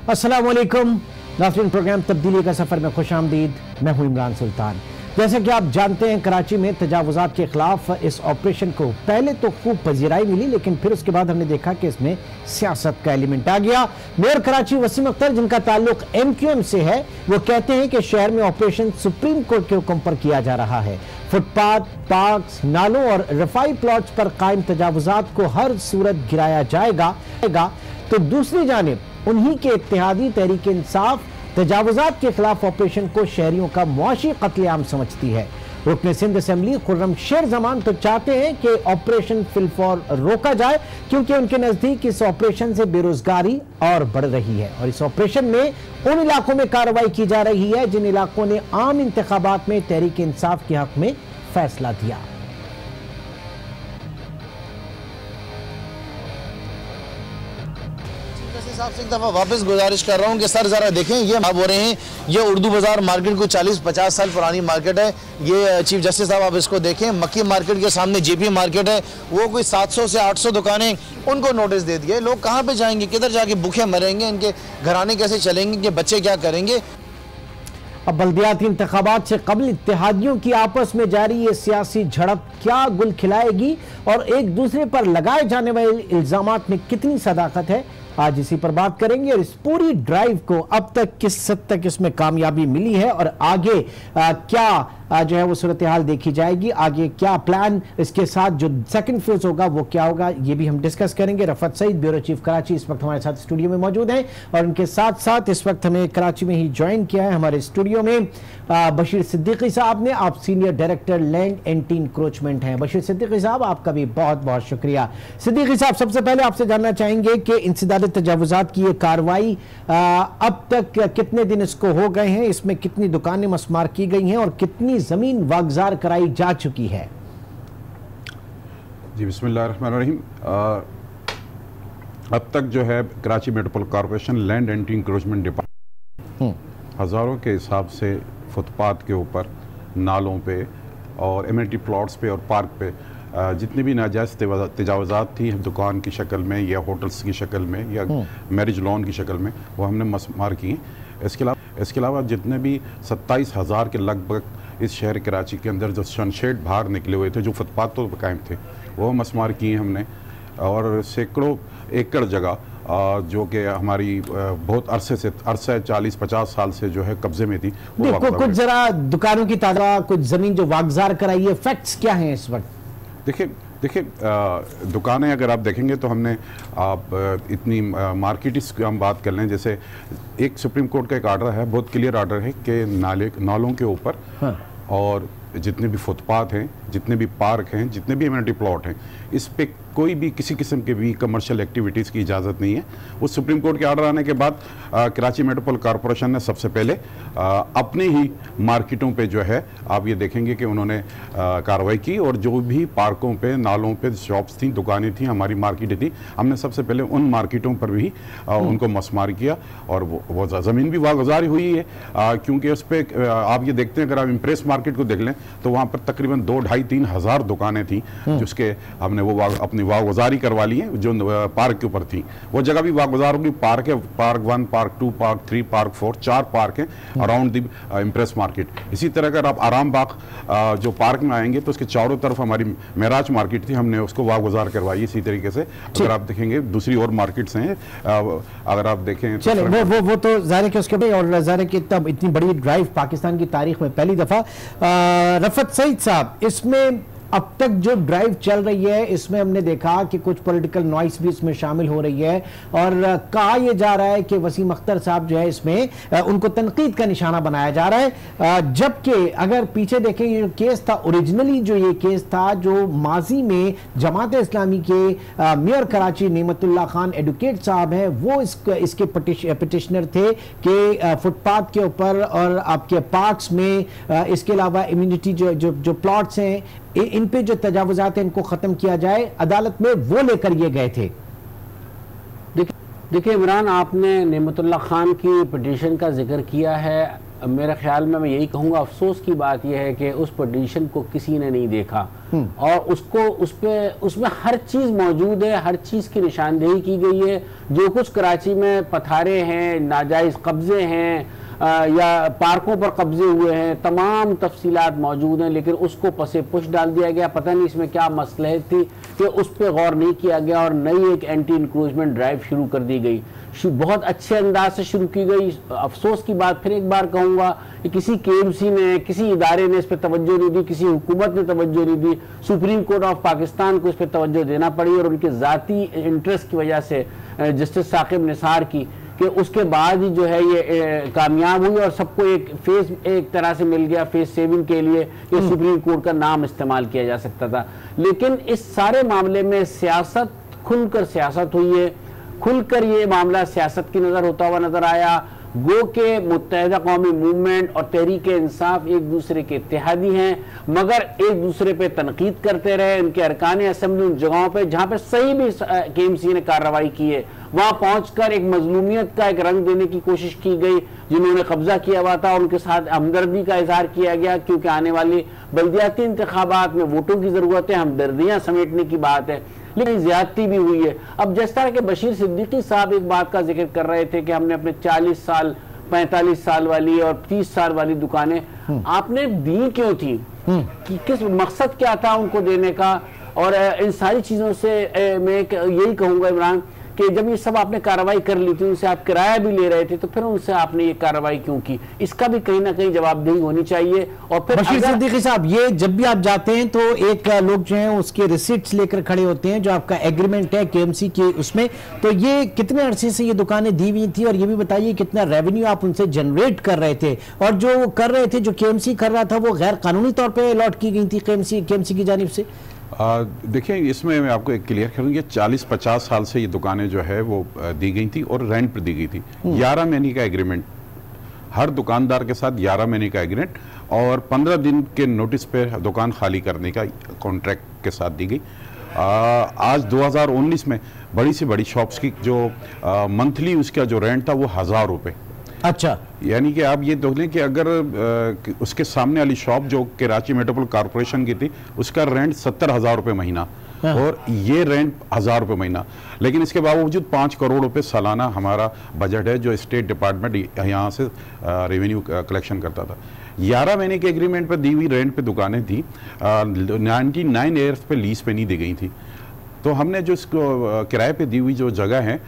अस्सलाम वालेकुम नाज़रीन, प्रोग्राम तब्दीली का सफ़र में खुश आमदीद। मैं हूं इमरान सुल्तान। जैसा कि आप जानते हैं, कराची में तजावुज़ात के खिलाफ इस ऑपरेशन को पहले तो खूब पजीराई मिली, लेकिन फिर उसके बाद हमने देखा कि इसमें सियासत का एलिमेंट आ गया। मेयर कराची वसीम अख्तर, जिनका ताल्लुक MQM से है, वो कहते हैं कि शहर में ऑपरेशन सुप्रीम कोर्ट के हुक्म पर किया जा रहा है। फुटपाथ, पार्क्स, नालों और रफाई प्लॉट्स पर कायम तजावुज़ात को हर सूरत गिराया जाएगा। तो दूसरी जानिब उन्हीं के इत्तेहादी तहरीक इंसाफ तजावुज़ात के खिलाफ ऑपरेशन को शहरियों का मुआशी कत्लेआम समझती है। रुकने सिंध असेंबली खुर्रम शेर जमान तो चाहते हैं कि ऑपरेशन फिलफौर रोका जाए, क्योंकि उनके नजदीक इस ऑपरेशन से बेरोजगारी और बढ़ रही है और इस ऑपरेशन में उन इलाकों में कार्रवाई की जा रही है जिन इलाकों ने आम इंतखाबात में तहरीक इंसाफ के हक में फैसला दिया। आपसे एक दफा वापस गुजारिश कर रहा हूँ कि सर जरा देखें, ये आप हो रहे हैं, ये उर्दू बाजार मार्केट को 40-50 साल पुरानी मार्केट है। ये चीफ जस्टिस साहब आप इसको देखें, मक्की मार्केट के सामने JP मार्केट है, वो कोई 700 से 800 दुकानें, उनको नोटिस दे दिए। लोग कहाँ पे जाएंगे, किधर जाके भूखे मरेंगे, इनके घराने कैसे चलेंगे, इनके बच्चे क्या करेंगे। अब बल्दियाती इंतखाबात से कबल इत्तेहादियों की आपस में जारी ये सियासी झड़प क्या गुल खिलाएगी और एक दूसरे पर लगाए जाने वाले इल्जामात में कितनी सदाकत है, आज इसी पर बात करेंगे। और इस पूरी ड्राइव को अब तक किस हद तक इसमें कामयाबी मिली है और आगे क्या जो है वो सूरत हाल देखी जाएगी, आगे क्या प्लान, इसके साथ जो सेकंड फेज होगा वो क्या होगा, ये भी हम डिस्कस करेंगे। रफत सईद, ब्यूरो चीफ कराची, इस वक्त हमारे साथ स्टूडियो में मौजूद हैं और उनके साथ साथ इस वक्त हमें कराची में ही ज्वाइन किया है हमारे स्टूडियो में बशीर सिद्दीकी साहब ने। आप senior director land anti encroachment हैं। बशीर सिद्दीकी साहब, आपका भी बहुत बहुत शुक्रिया। सिद्दीकी साहब, सबसे पहले आपसे जानना चाहेंगे कि इंसदाद तजावुज़ात की ये कार्रवाई अब तक कितने दिन इसको हो गए हैं, इसमें कितनी दुकानें मस्मार की गई हैं और कितनी जमीन वागजार कराई जा चुकी है? जी बिस्मिल्लाहिर्रहमानिर्रहीम। अब तक जो है Karachi metropolitan corporation land anti encroachment department हज़ारों के हिसाब से फुटपाथ के ऊपर, नालों पे और एमिनिटी प्लॉट्स पे और पार्क पे जितनी भी नाजायज़ तजावुज़ात थी दुकान की शक्ल में या होटल्स की शक्ल में या मैरिज लॉन की शक्ल में, वो हमने मस्मार किए। इसके अलावा जितने भी 27,000 के लगभग इस शहर कराची के अंदर जो सनशेड बाहर निकले हुए थे, जो फुटपाथ तो कायम थे, वो मस्मार किए हमने। और सैकड़ों एकड़ जगह जो कि हमारी बहुत अरसे 40-50 साल से जो है कब्जे में थी, कुछ जरा दुकानों की तादाद, कुछ जमीन जो वागजार कराई है, फैक्ट्स क्या हैं इस वक्त? देखिए दुकानें अगर आप देखेंगे तो हमने इतनी मार्केट की हम बात कर लें, जैसे एक सुप्रीम कोर्ट का एक आर्डर है, बहुत क्लियर आर्डर है कि नालों के ऊपर और जितने भी फुटपाथ हैं, जितने भी पार्क हैं, जितने भी एमिनिटी प्लॉट हैं, इस पे कोई भी किसी किस्म के भी कमर्शियल एक्टिविटीज़ की इजाज़त नहीं है। उस सुप्रीम कोर्ट के आर्डर आने के बाद कराची मेट्रोपॉलिटन कॉर्पोरेशन ने सबसे पहले अपने ही मार्केटों पे जो है आप ये देखेंगे कि उन्होंने कार्रवाई की और जो भी पार्कों पे, नालों पे शॉप्स थी, दुकानें थी, हमारी मार्केटें थी, हमने सबसे पहले उन मार्केटों पर भी उनको मस्मार किया और वो ज़मीन भी वागुज़ारी हुई है, क्योंकि उस पर आप ये देखते हैं, अगर आप इम्प्रेस मार्केट को देख लें तो वहाँ पर तकरीबन 2-2.5-3 हज़ार दुकानें थी, जिसके हमने वो अपनी वागुज़ारी करवा ली है, जो पार्क के ऊपर थी। वो जगह भी वागुज़ार होगी। पार्क है, park 1, park 2, park 3, park 4, 4 park हैं अराउंड द इम्प्रेस मार्केट। इसी तरह अगर आप आराम बाग जो पार्क में आएंगे तो उसके चारों तरफ हमारी मेराज मार्केट थी, हमने उसको वागुज़ार करवाई। इसी तरीके से अगर आप देखेंगे दूसरी और मार्केट्स हैं, अगर आप देखें चले वो तो ज़ाहिर है उसके बाद, और ज़ाहिर है कि इतनी बड़ी ड्राइव पाकिस्तान की तारीख में पहली दफ़ा। रफत सईद साहब, इसमें अब तक जो ड्राइव चल रही है, इसमें हमने देखा कि कुछ पॉलिटिकल नॉइस भी इसमें शामिल हो रही है और कहा यह जा रहा है कि वसीम अख्तर साहब जो है इसमें उनको तनकीद का निशाना बनाया जा रहा है, जबकि अगर पीछे देखें ये जो केस था, ओरिजिनली जो ये केस था, जो माजी में जमात इस्लामी के मेयर कराची नेमतुल्लाह खान एडवोकेट साहब हैं, वो इसके पिटिशनर थे कि फुटपाथ के ऊपर और आपके पार्क्स में, इसके अलावा इम्यूनिटी जो प्लॉट्स हैं, इन पे जो तजावुज़ात हैं इनको ख़त्म किया जाए, अदालत में वो लेकर ये गए थे। देखिए इमरान, आपने नेमतुल्लाह खान की पिटीशन का जिक्र किया है, मेरे ख्याल में मैं यही कहूँगा, अफसोस की बात यह है कि उस पिटीशन को किसी ने नहीं देखा और उसको उसमें हर चीज़ मौजूद है, हर चीज़ की निशानदेही की गई है। जो कुछ कराची में पथारे हैं, नाजायज़ कब्ज़े हैं या पार्कों पर कब्जे हुए हैं, तमाम तफसीलात मौजूद हैं, लेकिन उसको पसे पुश डाल दिया गया। पता नहीं इसमें क्या मसलहत थी कि उस पर गौर नहीं किया गया और नई एक एंटी इंक्रोचमेंट ड्राइव शुरू कर दी गई, बहुत अच्छे अंदाज से शुरू की गई। अफसोस की बात फिर एक बार कहूँगा कि किसी KMC ने, किसी इदारे ने इस पर तवज्जो नहीं दी, किसी हुकूमत ने तवज्जो नहीं दी। सुप्रीम कोर्ट ऑफ पाकिस्तान को इस पर तवज्जो देना पड़ी और उनके ज़ाती इंटरेस्ट की वजह से जस्टिस साकिब निसार की, कि उसके बाद ही जो है ये कामयाब हुई और सबको एक फेस एक तरह से मिल गया फेस सेविंग के लिए कि सुप्रीम कोर्ट का नाम इस्तेमाल किया जा सकता था। लेकिन इस सारे मामले में सियासत, खुलकर सियासत हुई है, खुलकर ये मामला सियासत की नज़र होता हुआ नजर आया। गो के मुत्तहिदा कौमी मूवमेंट और तहरीक इंसाफ एक दूसरे के इत्तेहादी हैं, मगर एक दूसरे पे तनकीद करते रहे। उनके अरकान असम्बली उन जगहों पे जहाँ पे सही भी KMC ने कार्रवाई की है, वहाँ पहुँचकर एक मजलूमियत का एक रंग देने की कोशिश की गई। जिन्होंने कब्जा किया हुआ था उनके साथ हमदर्दी का इजहार किया गया, क्योंकि आने वाली बल्दियाती इंतखाबात में वोटों की ज़रूरत है, हमदर्दियाँ समेटने की बात है, लेकिन ज्यादती भी हुई है। अब जिस तरह के बशीर सिद्दीकी साहब एक बात का जिक्र कर रहे थे कि हमने अपने 40 साल 45 साल वाली और 30 साल वाली दुकानें आपने दी क्यों थी, कि किस मकसद क्या था उनको देने का। और इन सारी चीज़ों से मैं यही कहूँगा इमरान कि जब ये सब आपने कार्रवाई कर ली थी, उनसे आप किराया भी ले रहे थे, तो फिर उनसे आपने ये कार्रवाई क्यों की, इसका भी कहीं ना कहीं जवाबदेही होनी चाहिए। और फिर बशीर सिद्दीकी साहब, ये जब भी आप जाते हैं तो एक लोग जो हैं उसके रिसिप्ट्स लेकर खड़े होते हैं, जो आपका एग्रीमेंट है KMC के उसमें, तो ये कितने अरसे से ये दुकानें दी हुई थी और ये भी बताइए कितना रेवेन्यू आप उनसे जनरेट कर रहे थे, और जो कर रहे थे, जो KMC कर रहा था, वो गैर कानूनी तौर पर अलॉट की गई थी KMC की जानिब से? देखिए, इसमें मैं आपको एक क्लियर करूँ, ये 40-50 साल से ये दुकानें जो है वो दी गई थी और रेंट पर दी गई थी। 11 महीने का एग्रीमेंट, हर दुकानदार के साथ 11 महीने का एग्रीमेंट और 15 दिन के नोटिस पे दुकान खाली करने का कॉन्ट्रैक्ट के साथ दी गई। आज 2019 में बड़ी से बड़ी शॉप्स की जो मंथली उसका जो रेंट था वो 1000 रुपये। अच्छा, यानी कि आप ये देख लें कि अगर उसके सामने वाली शॉप जो कराची मेट्रोपोल कॉरपोरेशन की थी, उसका रेंट 70,000 रुपये महीना और ये रेंट 1000 रुपये महीना, लेकिन इसके बावजूद 5 करोड़ रुपए सालाना हमारा बजट है जो स्टेट डिपार्टमेंट यहाँ से रेवेन्यू कलेक्शन करता था। 11 महीने के एग्रीमेंट पर दी हुई रेंट पे दुकानें थी, 99 ईयर्स पे लीज पे नहीं दी गई थी। तो हमने जो इसको किराए पे दी हुई जो जगह है,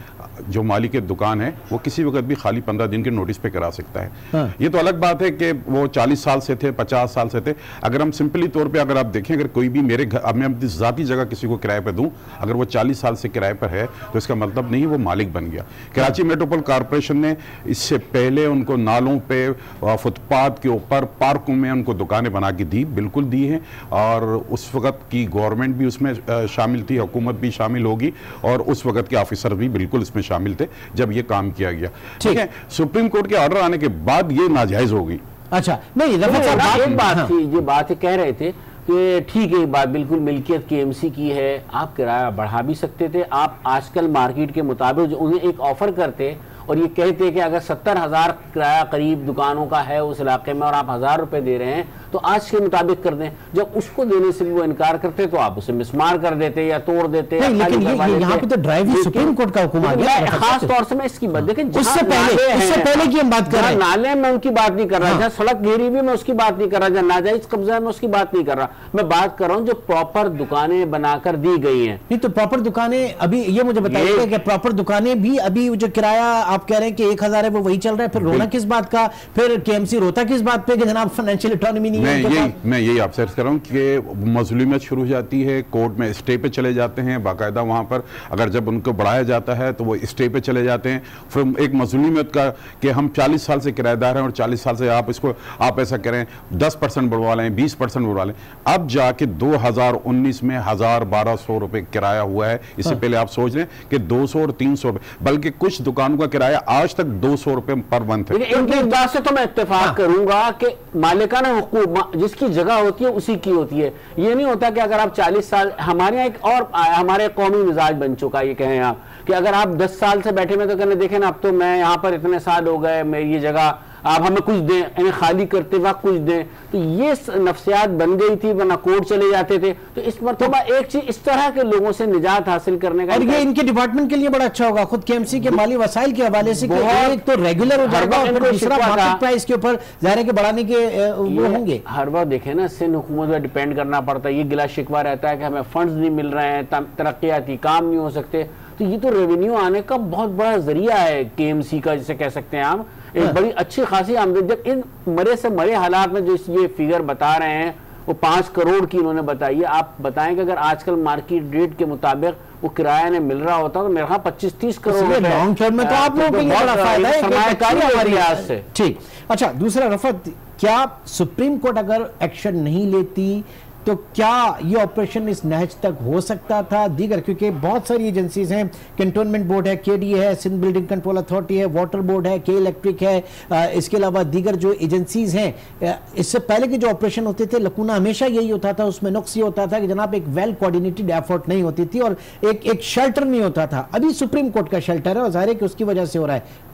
जो मालिक दुकान है, वो किसी वक्त भी खाली 15 दिन के नोटिस पे करा सकता है। हाँ। ये तो अलग बात है कि वो 40 साल से थे, 50 साल से थे। अगर हम सिंपली तौर पे अगर आप देखें, अगर कोई भी मेरे घर, मैं अपनी ज़ाती जगह किसी को किराए पे दूं, अगर वो 40 साल से किराए पर है तो इसका मतलब नहीं वो मालिक बन गया। कराची मेट्रोपोल कॉरपोरेशन ने इससे पहले उनको नालों पे, फुटपाथ के ऊपर, पार्कों में उनको दुकानें बना के दी, बिल्कुल दी हैं, और उस वक्त की गवर्नमेंट भी उसमें शामिल थी, हुकूमत भी शामिल होगी और उस वक्त के ऑफिसर भी बिल्कुल इसमें शामिल थे जब ये काम किया गया। ठीक है, सुप्रीम कोर्ट के ऑर्डर आने के बाद ये नाजायज होगी। अच्छा, नहीं, एक बात थी, ये बात कह रहे थे कि ठीक है, ये बात बिल्कुल मिल्कियत KMC की है, आप किराया बढ़ा भी सकते थे। आप आजकल मार्केट के मुताबिक उन्हें एक ऑफर करते और ये कहते कि अगर 70,000 किराया करीब दुकानों का है उस इलाके में और आप 1000 रुपए दे रहे हैं तो आज के मुताबिक कर दें। जब उसको देने से भी वो इनकार करते तो आप उसे मिसमार कर देते या तोड़ देते। लेकिन यहाँ पे तो ड्राइव सुप्रीम कोर्ट का हुक्म आ गया। खास तौर से मैं इसकी बात देखें, उससे पहले की हम बात कर रहे हैं, नाले में उनकी बात नहीं कर रहा, जहाँ सड़क घेरी भी मैं उसकी बात नहीं कर रहा, जहाँ नाजायज कब्जा में उसकी बात नहीं कर रहा, मैं बात कर रहा हूँ जो प्रॉपर दुकानें बनाकर दी गई हैं। नहीं तो प्रॉपर दुकानें अभी, ये मुझे बताइए कि प्रॉपर दुकानें भी अभी जो किराया आप कह रहे हैं कि 1000 है वो वही चल रहा है, फिर रोना किस बात का, फिर KMC रोता किस बात पे कि जनाब फाइनेंशियल ऑटोनॉमी नहीं है। मैं यही आपसे अर्ज कर रहा हूँ कि मजलूमियत शुरू हो जाती है, कोर्ट में स्टे पे चले जाते हैं, बाकायदा वहाँ पर अगर जब उनको बढ़ाया जाता है तो वो स्टे पे चले जाते हैं। फिर एक मजलूमियत का कि हम 40 साल से किराएदार हैं और 40 साल से आप इसको आप ऐसा करें 10% बढ़वा लें, 20% बढ़वा लें। अब जाके 2019 में 1000-1200 रुपये किराया हुआ है। इससे पहले आप सोच लें कि 200 और 300 रुपये, बल्कि कुछ दुकानों का किराया आज तक 200 रुपये पर मंथ है। इनकी बात से तो मैं इत्तेफाक करूंगा कि मालिकाना हुकूक जिसकी जगह होती है उसी की होती है। ये नहीं होता कि अगर आप 40 साल, हमारे यहाँ एक और हमारे कौमी मिजाज बन चुका है, ये कहें आप कि अगर आप 10 साल से बैठे में तो कहने देखें ना, अब तो मैं यहाँ पर इतने साल हो गए, मैं ये जगह आप हमें कुछ दें, इन्हें खाली करते वक्त कुछ दें। तो ये नफ्सियात बन गई थी, वरना कोर्ट चले जाते थे। तो इस मरतबा एक चीज इस तरह के लोगों से निजात हासिल करने का, और ये इनके डिपार्टमेंट के लिए बड़ा अच्छा होगा, खुद केएमसी के माली वसाइल के हवाले से एक तो रेगुलर हो जाएगा और फिर दूसरा मार्केट प्राइस के ऊपर ज़ाहिर के बढ़ाने के वो होंगे। हर बार देखें ना, सिंध हुकूमत पर डिपेंड करना पड़ता है, ये गिला शिकवा रहता है कि हमें फंड्स नहीं मिल रहे हैं, तरक्याती काम नहीं हो सकते। तो ये तो रेवेन्यू आने का बहुत बड़ा जरिया है केएमसी का, जिसे कह सकते हैं आप, एक बड़ी अच्छी खासी आमदनी। जब इन मरे से मरे हालात में जो ये फिगर बता रहे हैं वो 5 करोड़ की इन्होंने बताई है, आप बताएं कि अगर आजकल मार्केट रेट के मुताबिक वो किराया ने मिल रहा होता तो मेरे ख्याल 25-30 करोड़ लॉन्ग टर्म में तो आप लोगों के लिए बड़ा फायदा है, सरमायाकारी हमारी आज से। ठीक, अच्छा, दूसरा रफत, क्या सुप्रीम कोर्ट अगर एक्शन नहीं लेती तो क्या ये ऑपरेशन इस नहज तक हो सकता था दीगर, क्योंकि बहुत सारी एजेंसीज हैं, कैंटोनमेंट बोर्ड है, केडी है, सिंध बिल्डिंग कंट्रोल अथॉरिटी है, वाटर बोर्ड है, के इलेक्ट्रिक है, इसके अलावा दीगर जो एजेंसीज हैं। इससे पहले के जो ऑपरेशन होते थे लकूना हमेशा यही होता था, उसमें नुक्स ये होता था कि जनाब एक वेल कोऑर्डिनेटेड एफर्ट नहीं होती थी और एक शेल्टर नहीं होता था। अभी सुप्रीम कोर्ट का शेल्टर है और जाहिर है कि उसकी वजह से हो रहा है।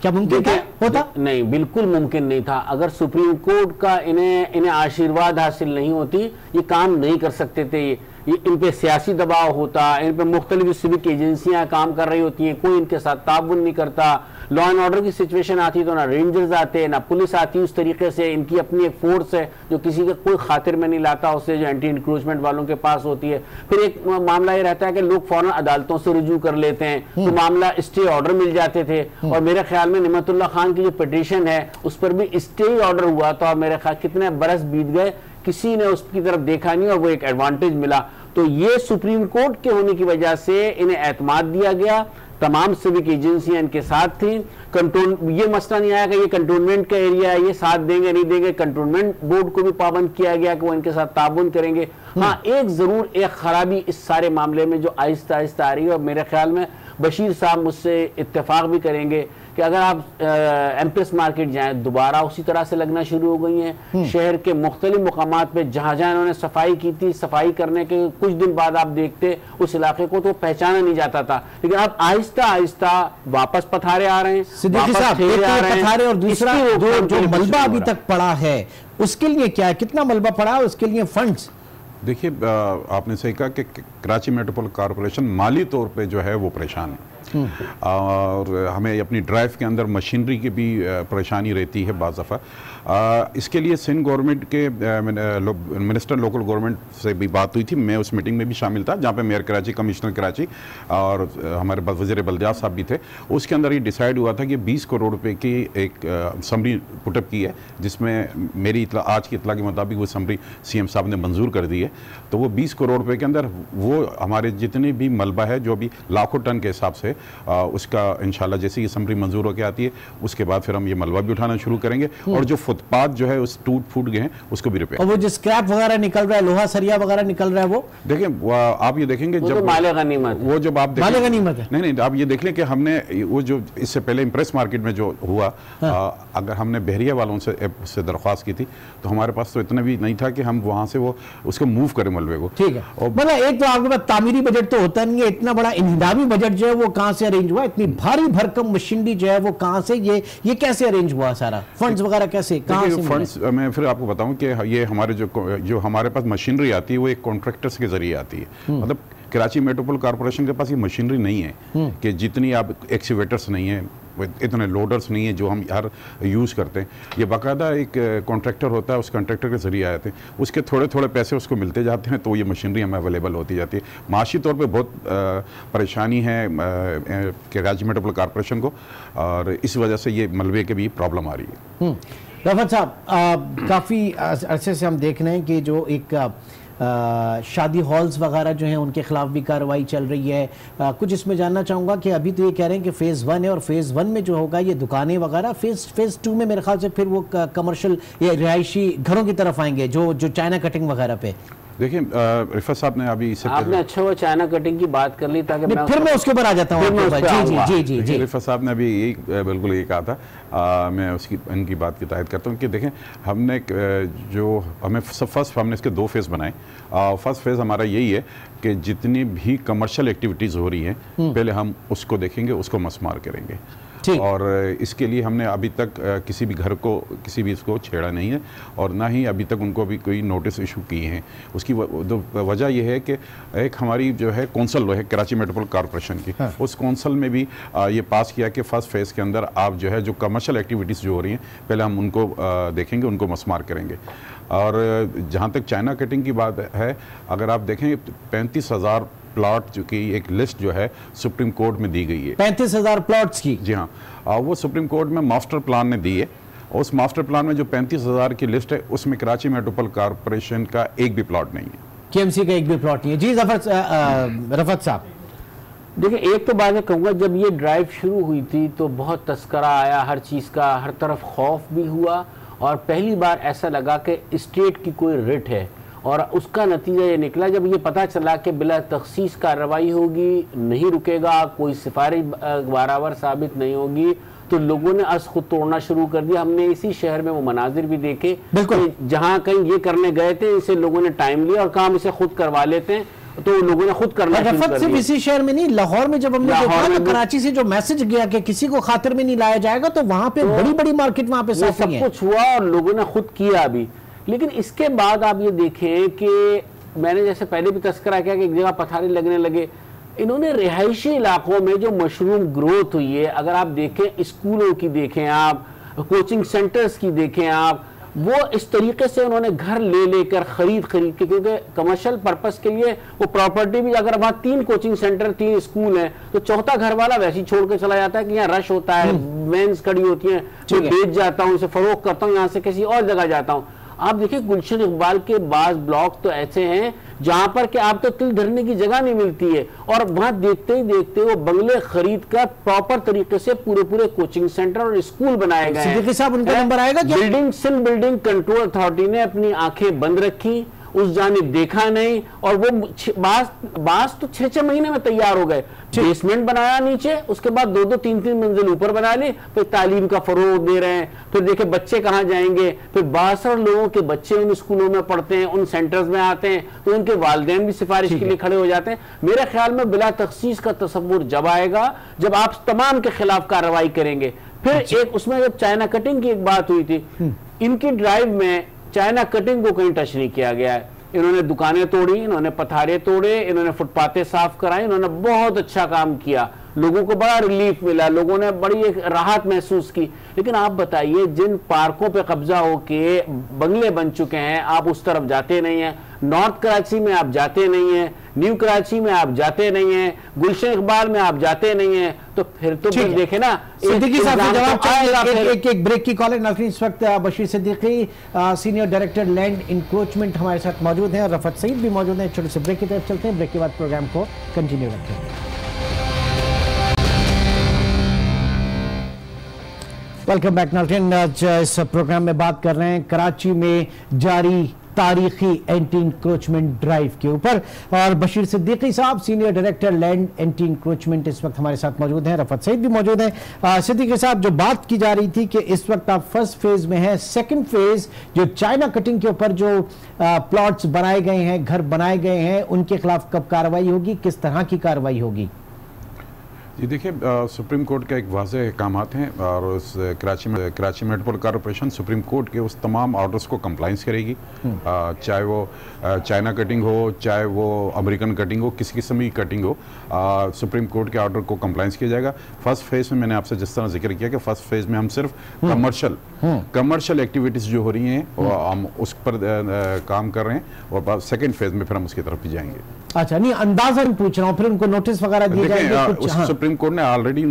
क्या मुमकिन होता? नहीं, बिल्कुल मुमकिन नहीं था। अगर सुप्रीम कोर्ट का इन्हें आशीर्वाद हासिल नहीं होती, ये काम नहीं कर सकते थे। ये इन पे सियासी दबाव होता, इन पे मुख्तलिफ सिविक एजेंसियां काम कर रही होती हैं, कोई इनके साथ ताउन नहीं करता। लॉ एंड ऑर्डर की सिचुएशन आती तो ना रेंजर्स आते, ना पुलिस आती उस तरीके से। इनकी अपनी एक फोर्स है जो किसी का कोई खातिर में नहीं लाता, उससे जो एंटी इंक्रोचमेंट वालों के पास होती है। फिर एक मामला ये रहता है कि लोग फौरन अदालतों से रुजू कर लेते हैं, तो मामला स्टे ऑर्डर मिल जाते थे। और मेरे ख्याल में निमतुल्लाह खान की जो पिटीशन है उस पर भी स्टे ऑर्डर हुआ था, और मेरे ख्याल कितने बरस बीत गए, किसी ने उसकी तरफ देखा नहीं और वो एक एडवांटेज मिला। तो ये सुप्रीम कोर्ट के होने की वजह से इन्हें एतमाद दिया गया, तमाम सिविक एजेंसियां इनके साथ थी। कंट्रोल ये मसला नहीं आया कि ये कंटोनमेंट का एरिया है, ये साथ देंगे नहीं देंगे। कंटोनमेंट बोर्ड को भी पाबंद किया गया कि वो इनके साथ ताउन करेंगे। हाँ, एक जरूर एक खराबी इस सारे मामले में जो आहिस्ता आहिस्ता आ रही है, और मेरे ख्याल में बशीर साहब मुझसे इत्तेफाक भी करेंगे कि अगर आप एम्प्रेस मार्केट जाएं, दोबारा उसी तरह से लगना शुरू हो गई हैं। शहर के मुख्तलिफ मुकामात पे जहां जहां इन्होंने सफाई की थी, सफाई करने के कुछ दिन बाद आप देखते उस इलाके को तो पहचाना नहीं जाता था, लेकिन अब आहिस्ता आहिस्ता वापस पथारे आ रहे हैं। सिद्दीकी साहब, एक तो पथारे और दूसरा जो मलबा अभी तक पड़ा है उसके लिए क्या है, कितना मलबा पड़ा है, उसके लिए फंड्स? देखिए, आपने सही कहा कि कराची मेट्रोपॉलिटन कॉरपोरेशन माली तौर पे जो है वो परेशान है, और हमें अपनी ड्राइव के अंदर मशीनरी की भी परेशानी रहती है बाज़ दफ़ा। इसके लिए सिंध गवर्नमेंट के मिनिस्टर लोकल गवर्नमेंट से भी बात हुई थी, मैं उस मीटिंग में भी शामिल था जहाँ पे मेयर कराची, कमिश्नर कराची और हमारे वज़ीर बल्दियात साहब भी थे। उसके अंदर ये डिसाइड हुआ था कि 20 करोड़ रुपए की एक समरी पुटअप की है, जिसमें मेरी आज की इतला के मुताबिक वो समरी CM साहब ने मंजूर कर दी है। तो वो 20 करोड़ रुपए के अंदर वो हमारे जितने भी मलबा है जो भी लाखों टन के हिसाब से उसका इंशाल्लाह जैसे ये समरी मंजूर होकर आती है उसके बाद फिर हम ये मलबा भी उठाना शुरू करेंगे, और जो फुटपाथ जो है उस टूट फूट गए हैं उसको भी रिपेयर। और वो जो स्क्रैप वगैरह निकल रहा है, लोहा सरिया वगैरह निकल रहा है, वो देखिए आप ये देखेंगे जब माले गनीमत, वो जब आप माले गनीमत है। नहीं, आप ये देख लें कि हमने वो जो इससे पहले इम्प्रेस मार्केट में जो हुआ, अगर हमने बहरिया वालों से दरख्वास्त की थी तो हमारे पास तो इतना भी नहीं था कि हम वहां से वो उसको मूव करें मलबे को। ठीक है, मतलब एक तो आपके पास तामीरी बजट तो होता नहीं है, इतना बड़ा इंहिदामी बजट जो है वो कहां से अरेंज हुआ? इतनी भारी भरकम मशीनरी जो है वो कहां से, ये कैसे अरेंज हुआ? सारा फंड्स वगैरह कैसे, कहां से फंड्स? मैं फिर आपको बताऊं कि ये हमारे जो हमारे पास मशीनरी आती है वो एक कॉन्ट्रैक्टर्स के जरिए आती है। मतलब कराची मेट्रोपॉलिटन कॉरपोरेशन के पास ये मशीनरी नहीं है कि जितनी आप एक्सीवेटर्स नहीं है, इतने लोडर्स नहीं है जो हम यार यूज़ करते हैं। ये बाकायदा एक कॉन्ट्रैक्टर होता है, उस कॉन्ट्रैक्टर के जरिए आते हैं, उसके थोड़े थोड़े पैसे उसको मिलते जाते हैं, तो ये मशीनरी हमें अवेलेबल होती जाती है। माशी तौर पे बहुत परेशानी है कराची मेट्रोपॉलिटन कॉरपोरेशन को, और इस वजह से ये मलबे के भी प्रॉब्लम आ रही है। रफत साहब, काफ़ी अरसे से हम देख रहे हैं कि जो एक शादी हॉल्स वगैरह जो हैं उनके खिलाफ भी कार्रवाई चल रही है। कुछ इसमें जानना चाहूँगा कि अभी तो ये कह रहे हैं कि फ़ेज़ 1 है, और फ़ेज़ 1 में जो होगा ये दुकानें वगैरह, फ़ेज़ 2 में मेरे ख्याल से फिर वो कमर्शियल या रिहायशी घरों की तरफ आएंगे जो चाइना कटिंग वगैरह पे। देखिए, रिफत साहब ने अभी इससे आपने अच्छा वो चाइना कटिंग की बात कर ली, ताकि फिर मैं उसके ऊपर आ जाता हूँ। जी, रिफत साहब ने अभी यही बिल्कुल यही कहा था, मैं इनकी बात की तायद करता हूँ कि देखें, हमने जो हमें फर्स्ट हमने इसके 2 फेज़ बनाए। फर्स्ट फेज़ हमारा यही है कि जितनी भी कमर्शियल एक्टिविटीज़ हो रही हैं पहले हम उसको देखेंगे, उसको मस्मार करेंगे। और इसके लिए हमने अभी तक किसी भी घर को किसी भी इसको छेड़ा नहीं है और ना ही अभी तक उनको भी कोई नोटिस इशू किए हैं। उसकी वजह यह है कि एक हमारी जो है कौंसल है कराची मेट्रोपॉलिटन कॉरपोरेशन की, उस कौंसल में भी ये पास किया कि फर्स्ट फेज़ के अंदर आप जो है जो कमर्शियल एक्टिविटीज़ जो हो रही हैं पहले हम उनको देखेंगे, उनको मस्मार करेंगे। और जहाँ तक चाइना कटिंग की बात है, अगर आप देखें 35,000 प्लॉट जो कि एक लिस्ट जो है सुप्रीम कोर्ट में दी गई है 35,000 प्लॉट्स की। जी हाँ, वो सुप्रीम कोर्ट में मास्टर प्लान ने दी है। उस मास्टर प्लान में जो 35,000 की लिस्ट है उसमें कराची मेट्रोपॉलिटन कॉरपोरेशन का एक भी प्लॉट नहीं है, केएमसी का एक भी प्लॉट नहीं है। जी रफत साहब, देखिए एक तो बात मैं कहूँगा, जब ये ड्राइव शुरू हुई थी तो बहुत तस्करा आया हर चीज़ का, हर तरफ खौफ भी हुआ और पहली बार ऐसा लगा कि स्टेट की कोई रिट है और उसका नतीजा ये निकला जब ये पता चला कि बिला तखसीस कार्रवाई होगी, नहीं रुकेगा, कोई सिफारिश बराबर साबित नहीं होगी, तो लोगों ने अस खुद तोड़ना शुरू कर दिया। हमने इसी शहर में वो मनाजिर भी देखे कि जहाँ कहीं ये करने गए थे इसे लोगों ने टाइम लिया और काम इसे खुद करवा लेते हैं, तो लोगों ने खुद करना शुरू कर दिया। सिर्फ इसी शहर में नहीं, लाहौर में जब हमने देखा ना कराची से जो मैसेज गया कि किसी को खातिर में नहीं लाया जाएगा, तो वहां पे बड़ी बड़ी मार्केट वहां पे सब कुछ हुआ और लोगों ने खुद किया भी। लेकिन इसके बाद आप ये देखें कि मैंने जैसे पहले भी तस्करा किया कि एक जगह पथारी लगने लगे, इन्होंने रिहायशी इलाकों में जो मशरूम ग्रोथ हुई है, अगर आप देखें स्कूलों की देखें, आप कोचिंग सेंटर्स की देखें, आप वो इस तरीके से उन्होंने घर ले लेकर खरीद के, क्योंकि कमर्शियल पर्पस के लिए वो प्रॉपर्टी भी, अगर वहाँ 3 कोचिंग सेंटर 3 स्कूल हैं तो चौथा घर वाला वैसे ही छोड़ के चला जाता है कि यहाँ रश होता है, वैन्स खड़ी होती हैं, मैं बेच जाता हूँ, इसे फरोख्त करता हूँ, यहाँ से किसी और जगह जाता हूँ। आप देखिए गुलशन इकबाल के बाज ब्लॉक तो ऐसे हैं जहां पर कि आप तो तिल धरने की जगह नहीं मिलती है और वहां देखते ही देखते वो बंगले खरीद कर प्रॉपर तरीके से पूरे कोचिंग सेंटर और स्कूल बनाए गए हैं। साहब उनका नंबर आएगा क्या? बिल्डिंग कंट्रोल अथॉरिटी ने अपनी आंखें बंद रखी, उस जानिब देखा नहीं और वो बास तो 6-6 महीने में तैयार हो गए। बेसमेंट बनाया नीचे, उसके बाद 2-2, 3-3 मंजिल ऊपर बना ली, फिर तालीम का फरोग दे रहे हैं, फिर देखे बच्चे कहाँ जाएंगे, फिर 62 लोगों के बच्चे उन स्कूलों में पढ़ते हैं, उन सेंटर्स में आते हैं, तो उनके वालिदैन भी सिफारिश के लिए खड़े हो जाते हैं। मेरे ख्याल में बिला तखसीस का तसव्वुर जब आएगा जब आप तमाम के खिलाफ कार्रवाई करेंगे। फिर एक उसमें जब चाइना कटिंग की एक बात हुई थी, इनकी ड्राइव में चाइना कटिंग को कहीं टच नहीं किया गया है। इन्होंने दुकानें तोड़ी, इन्होंने पथारे तोड़े, इन्होंने फुटपाथें साफ कराई, इन्होंने बहुत अच्छा काम किया, लोगों को बड़ा रिलीफ मिला, लोगों ने बड़ी एक राहत महसूस की। लेकिन आप बताइए, जिन पार्कों पे कब्जा होके बंगले बन चुके हैं, आप उस तरफ जाते नहीं हैं, नॉर्थ कराची में आप जाते नहीं हैं, न्यू कराची में आप जाते नहीं हैं, गुलशन इकबाल में आप जाते नहीं हैं, तो फिर देखे ना सिद्दीकी साहब का जवाब चाहेगा। एक ब्रेक की कॉल है। इस वक्त Bashir Siddiqui senior director land encroachment हमारे साथ मौजूद हैं और रफत सईद भी मौजूद हैं। छोटे से ब्रेक की तरफ चलते हैं, ब्रेक के बाद प्रोग्राम को कंटिन्यू रखेंगे। वेलकम बैक नाज़रीन, आज इस प्रोग्राम में बात कर रहे हैं कराची में जारी तारीखी एंटी इंक्रोचमेंट ड्राइव के ऊपर और बशीर सिद्दीकी साहब senior director land anti encroachment इस वक्त हमारे साथ मौजूद हैं। रफत सईद भी मौजूद हैं। सिद्दीकी साहब, जो बात की जा रही थी कि इस वक्त आप फर्स्ट फेज में हैं, सेकंड फेज जो चाइना कटिंग के ऊपर जो प्लॉट्स बनाए गए हैं, घर बनाए गए हैं, उनके खिलाफ कब कार्रवाई होगी, किस तरह की कार्रवाई होगी? ये देखिए, सुप्रीम कोर्ट के एक वाज़ेह अहकामात हैं और उस Karachi metropolitan corporation supreme court के उस तमाम ऑर्डर्स को कंप्लाइंस करेगी, चाहे वो चाइना कटिंग हो, चाहे वो अमेरिकन कटिंग हो, किसी किस्म की कटिंग हो, सुप्रीम कोर्ट के ऑर्डर को कंप्लाइंस किया जाएगा। फर्स्ट फेज में मैंने आपसे जिस तरह जिक्र किया कि फर्स्ट फेज में हम सिर्फ कमर्शियल एक्टिविटीज़ जो हो रही हैं वो हम उस पर काम कर रहे हैं और सेकेंड फेज में फिर हम उसकी तरफ भी जाएंगे। अच्छा, नहीं अंदाजन पूछ रहा हूँ, फिर उनको नोटिस वगैरह दिए जाएंगे? सुप्रीम कोर्ट ने ऑलरेडी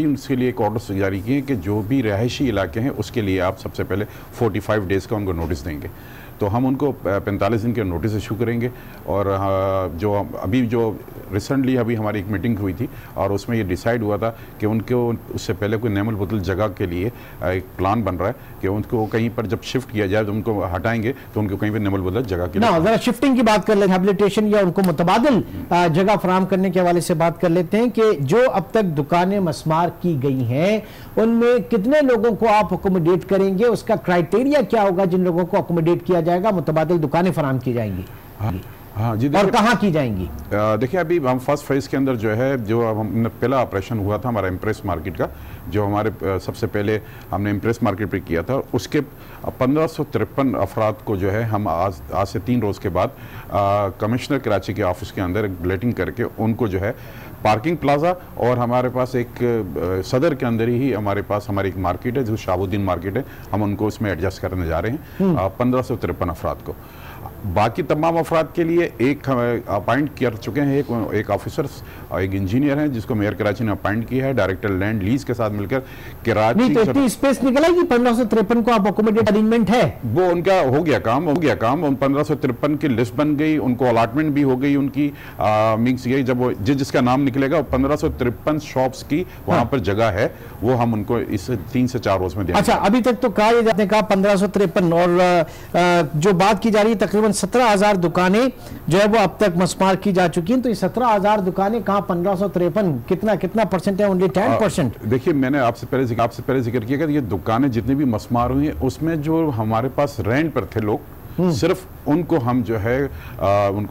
उसके लिए एक ऑर्डर जारी किए कि जो भी रहायशी इलाके हैं उसके लिए आप सबसे पहले 45 डेज़ का उनको नोटिस देंगे। तो हम उनको 45 दिन के नोटिस इशू करेंगे और जो रिसेंटली अभी हमारी एक मीटिंग हुई थी और उसमें ये डिसाइड हुआ था कि उनको उससे पहले कोई नेमल बदल जगह के लिए एक प्लान बन रहा है कि उनको कहीं पर जब शिफ्ट किया जाए तो उनको हटाएंगे तो उनको कहीं पर नेमल बदल जगह के लिए जरा शिफ्टिंग की बात कर लेते हैं, हैबिलिटेशन या उनको मुतबादिल जगह फराहम करने के हवाले से बात कर लेते हैं कि जो अब तक दुकानें मस्मार की गई हैं उनमें कितने लोगों को आप अकोमोडेट करेंगे, उसका क्राइटेरिया क्या होगा जिन लोगों को अकोमोडेट किया जाएगा, मुतबादिल दुकानें फराहम की जाएंगी? हाँ जी, और कहाँ की जाएंगी? देखिए, अभी हम फर्स्ट फेज के अंदर जो है, जो हमने पहला ऑपरेशन हुआ था हमारा इम्प्रेस मार्केट का, जो हमारे सबसे पहले हमने इम्प्रेस मार्केट पे किया था, उसके 1553 अफराद को जो है हम आज से 3 रोज़ के बाद कमिश्नर कराची के ऑफिस के अंदर एक बुलेटिन करके उनको जो है पार्किंग प्लाजा, और हमारे पास एक सदर के अंदर ही हमारे पास हमारी एक मार्केट है जो शाहबुद्दीन मार्केट है, हम उनको उसमें एडजस्ट करने जा रहे हैं 1553 अफराद को। बाकी तमाम अफराद के लिए एक अपॉइंट कर चुके हैं, एक ऑफिसर, एक इंजीनियर हैं जिसको मेयर कराची ने अपॉइंट किया है डायरेक्टर लैंड लीज के साथ मिलकर कराची। नहीं, तो इतनी स्पेस निकला कि 1553 को आप अकोमोडेट अरेंजमेंट है? वो उनका हो गया काम। उन 1553 की लिस्ट बन गई, उनको अलॉटमेंट भी हो गई उनकी। मीन्स यही जब वो जिसका नाम निकलेगा 1553 शॉप्स की वहां पर जगह है, वो हम उनको इस 3 से 4 रोज में देंगे। अच्छा, अभी तक तो कहा जाते हैं 1553, और जो बात की जा रही है तकरीबन 17,000 दुकानें जो है वो अब तक मस्मार की जा चुकी हैं। तो ये 17,000 दुकानें कहाँ 1553, कितना परसेंट है? ओनली 10%। देखिए, मैंने आपसे पहले जिक्र किया कि ये दुकानें जितनी भी मस्मार हुई हैं उसमें जो हमारे पास रेंट पर थे लोग, सिर्फ उनको हम जो है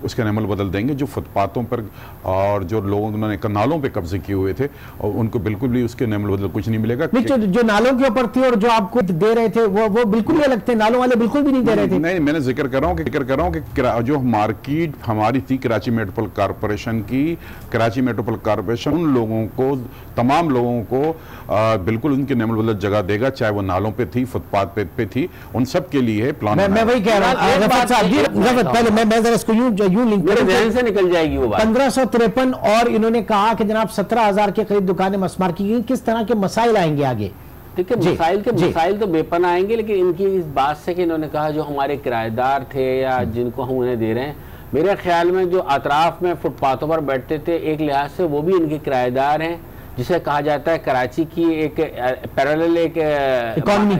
उसके नेमल बदल देंगे। जो फुटपाथों पर और जो लोगों उन्होंने नालों पे कब्जे किए हुए थे, और उनको बिल्कुल भी उसके नेमल बदल कुछ नहीं मिलेगा। नहीं, जो नालों के ऊपर थी और जो आपको दे रहे थे वो बिल्कुल ही अलग थे, नालों वाले बिल्कुल भी नहीं दे रहे थे। नहीं, मैंने जिक्र कर रहा हूँ कि जो मार्केट हमारी थी कराची मेट्रोपॉलिटन कॉर्पोरेशन की, कराची मेट्रोपॉलिटन कॉर्पोरेशन उन लोगों को, तमाम लोगों को बिल्कुल उनके नेमल बदल जगह देगा, चाहे वो नालों पे थी, फुटपाथ पे थी, उन सब के लिए प्लान। मैं वही कह रहा हूँ, पहले मैं जरा इसको यूं लिंक मेरे ध्यान से निकल जाएगी वो बात। 1553, और इन्होंने कहा कि जनाब 17,000 के करीब दुकानें मस्मार की गई। किस तरह के मसाइल आएंगे आगे? देखिए, मसाइल तो बेपना आएंगे, लेकिन इनकी इस बात से कि इन्होंने कहा जो हमारे किराएदार थे या जिनको हम उन्हें दे रहे हैं, मेरे ख्याल में जो अतराफ में फुटपाथों पर बैठते थे, एक लिहाज से वो भी इनके किराएदार हैं, जिसे कहा जाता है कराची की एक पैरेलल एक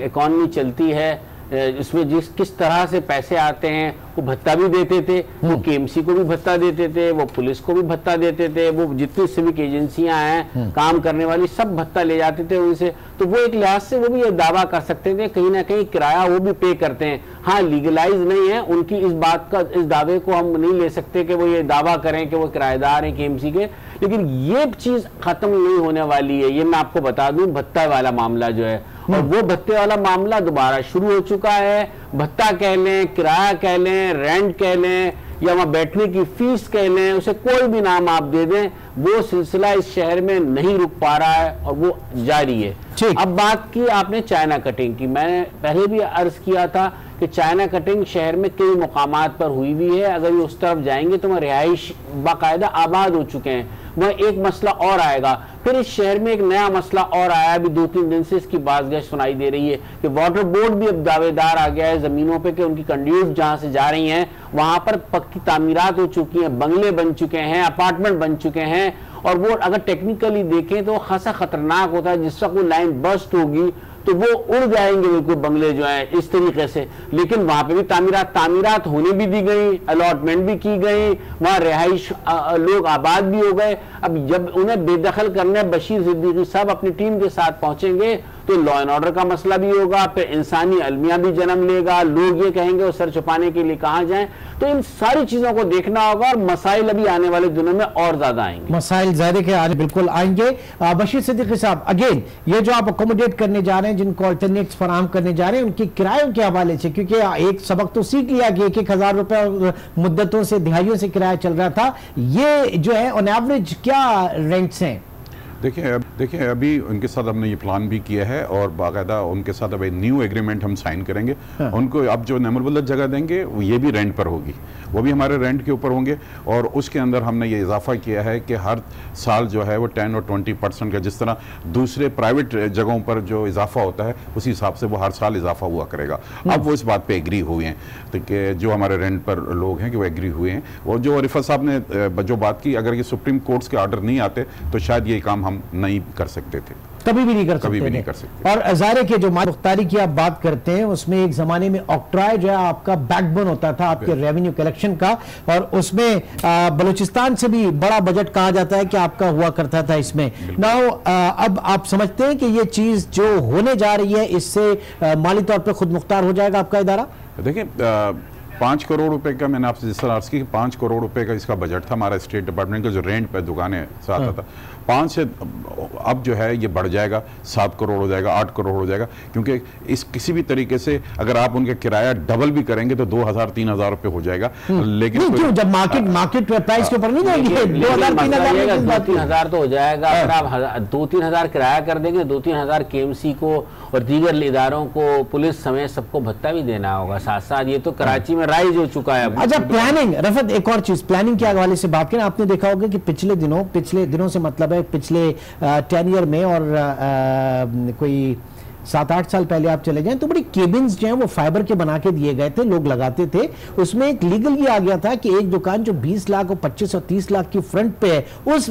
इकॉनमी चलती है, इसमें किस तरह से पैसे आते हैं। वो भत्ता भी देते थे, वो केएमसी को भी भत्ता देते थे, वो पुलिस को भी भत्ता देते थे, वो जितनी सिविक एजेंसियां हैं काम करने वाली सब भत्ता ले जाते थे उनसे। तो वो एक लिहाज से वो भी ये दावा कर सकते थे कहीं ना कहीं किराया वो भी पे करते हैं। हाँ, लीगलाइज नहीं है उनकी इस दावे को हम नहीं ले सकते कि वो ये दावा करें कि वो किराएदार हैं केएमसी के, लेकिन ये चीज खत्म नहीं होने वाली है। ये मैं आपको बता दूं, भत्ता वाला मामला जो है, और वो भत्ते वाला मामला दोबारा शुरू हो चुका है। भत्ता कह लें, किराया कह लें, रेंट कह लें, या वहां बैठने की फीस कह लें, उसे कोई भी नाम आप दे दें, वो सिलसिला इस शहर में नहीं रुक पा रहा है और वो जारी है। अब बात की आपने चाइना कटिंग की, मैंने पहले भी अर्ज किया था कि चाइना कटिंग शहर में कई मुकामात पर हुई भी है। अगर ये उस तरफ जाएंगे तो वह रिहाइश बाकायदा आबाद हो चुके हैं, वह एक मसला और आएगा। फिर इस शहर में एक नया मसला और आया, अभी 2-3 दिन से इसकी बाज़गश्त सुनाई दे रही है कि वाटर बोर्ड भी अब दावेदार आ गया है जमीनों पे कि उनकी कंड्यूज जहां से जा रही हैं वहां पर पक्की तामीरात हो चुकी हैं, बंगले बन चुके हैं, अपार्टमेंट बन चुके हैं, और वो अगर टेक्निकली देखें तो खासा खतरनाक होता है। जिस वक्त वो लाइन बस्ट होगी तो वो उड़ जाएंगे बिल्कुल बंगले जो है इस तरीके से। लेकिन वहां पे भी तामीरात होने भी दी गई, अलॉटमेंट भी की गई, वहां रिहाइश लोग आबाद भी हो गए। अब जब उन्हें बेदखल करने बशीर सिद्दीकी साहब अपनी टीम के साथ पहुंचेंगे तो लॉ एंड ऑर्डर का मसला भी होगा, फिर इंसानी अलमिया भी जन्म लेगा, लोग ये कहेंगे वो सर छुपाने के लिए कहां जाएं। तो इन सारी चीजों को देखना होगा, और मसाइल अभी आने वाले दिनों में और ज्यादा आएंगे। मसाइल ज्यादा के आने बिल्कुल आएंगे। बशीर सिद्दीकी साहब, अगेन ये जो आप अकोमोडेट करने जा रहे हैं, जिनको अल्टरनेट्स फराहम करने जा रहे हैं, उनके किरायों के हवाले से, क्योंकि एक सबक तो सीख लिया कि 1,000 रुपए मुद्दतों से, दिहाइयों से किराया चल रहा था, ये जो है ऑन एवरेज क्या रेंट्स हैं? देखिए अभी उनके साथ हमने ये प्लान भी किया है, और बाकायदा उनके साथ अब न्यू एग्रीमेंट हम साइन करेंगे। उनको अब जो नेमल जगह देंगे ये भी रेंट पर होगी, वो भी हमारे रेंट के ऊपर होंगे, और उसके अंदर हमने ये इजाफा किया है कि हर साल जो है वो 10 और 20% का, जिस तरह दूसरे प्राइवेट जगहों पर जो इजाफा होता है उसी हिसाब से वो हर साल इजाफा हुआ करेगा। अब वो इस बात पे एग्री हुए हैं, तो कि जो हमारे रेंट पर लोग हैं कि वो एग्री हुए हैं। और जो रिफत साहब ने जो बात की, अगर ये सुप्रीम कोर्ट्स के ऑर्डर नहीं आते तो शायद ये काम हम नहीं कर सकते थे, कभी भी नहीं कर सकते। और अजारे के जो मुख्तारी की आप बात करते हैं, उसमें एक जमाने में ऑक्ट्राय जो है आपका बैकबोन होता था आपके रेवेन्यू कलेक्शन का, और उसमें बलूचिस्तान से भी बड़ा बजट कहा जाता है कि आपका हुआ करता था इसमें। नाउ अब आप समझते हैं कि ये चीज जो होने जा रही है, इससे माली तौर पर खुद मुख्तार हो जाएगा आपका इदारा? देखिए 5 करोड़ रुपए का, मैंने आपसे जिस तरह अर्ज की 5 करोड़ रुपए का इसका बजट था हमारा स्टेट डिपार्टमेंट का, जो रेंट पे दुकानें से आता था। 5 से अब जो है ये बढ़ जाएगा, 7 करोड़ हो जाएगा, 8 करोड़ हो जाएगा, क्योंकि इस किसी भी तरीके से अगर आप उनका किराया डबल भी करेंगे तो 2,000-3,000 रुपए हो जाएगा। लेकिन क्यों, जब मार्केट प्राइस के ऊपर नहीं जाएंगे 2,000-3,000 तो हो जाएगा। अगर आप 2-3,000 किराया कर देंगे, 2-3,000 केएमसी को और दीगर इदारों को, पुलिस समेत सबको भत्ता भी देना होगा साथ साथ। ये तो कराची में राइज हो चुका है। अच्छा, प्लानिंग, रफत एक और चीज, प्लानिंग के हवाले से बात करें, आपने देखा होगा कि पिछले दिनों से मतलब है पिछले 10 ईयर में और कोई 7-8 साल पहले आप चले जाएं तो बड़ी केबिन्स जो हैं वो फाइबर के बना के दिए गए थे, लोग लगाते थे। उसमें एक लीगल ये आ गया था कि एक दुकान जो 20 लाख और 25 और 30 लाख की फ्रंट पे है, उस